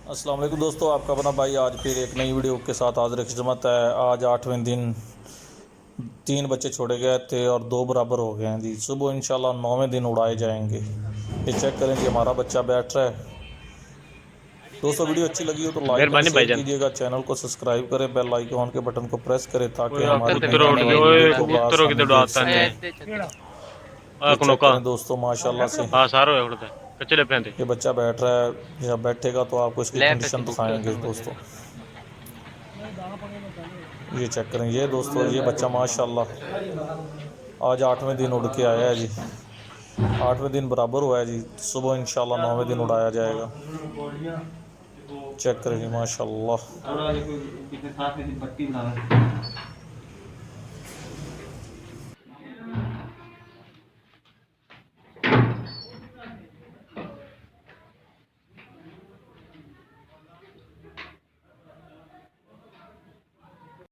अस्सलाम वालेकुम दोस्तों, आपका अपना भाई आज फिर एक नई वीडियो के साथ हाजिर खिदमत है। आज 8वें दिन 3 बच्चे छोड़े गए थे और 2 बराबर हो गए हैं जी। सुबह इंशाल्लाह 9वें दिन उड़ाए जाएंगे। ये चेक करें जी, हमारा बच्चा बैठ रहा है। दोस्तों वीडियो अच्छी लगी हो तो लाइक एंड मेहरबानी शेयर भाईजान। कीजिएगा, चैनल को सब्सक्राइब करें, बेल आइकॉन के बटन को प्रेस करें ताकि ओए हमारी नई कबूतर आने उड़ गए, वाली वीडियो ओए को कबूतरों की बआसानी तरह देख आता सकें। है। ये चेक कुनोका करें दोस्तों, माशाल्लाह से हाँ सारो है उड़ता है कच्चे पे ये बच्चा बैठ रहा है। जब बैठेगा तो आपको इसकी कंडीशन दिखाएंगे दोस्तों। ये चेक करें, ये दोस्तों ये बच्चा माशाल्लाह आज 8वें दिन उड़ के आया है जी। 8वें दिन बराबर हुआ है जी। सुबह इंशाल्लाह 9वें दिन उड़ाया जाएगा। चेक करें जी माशाल्लाह।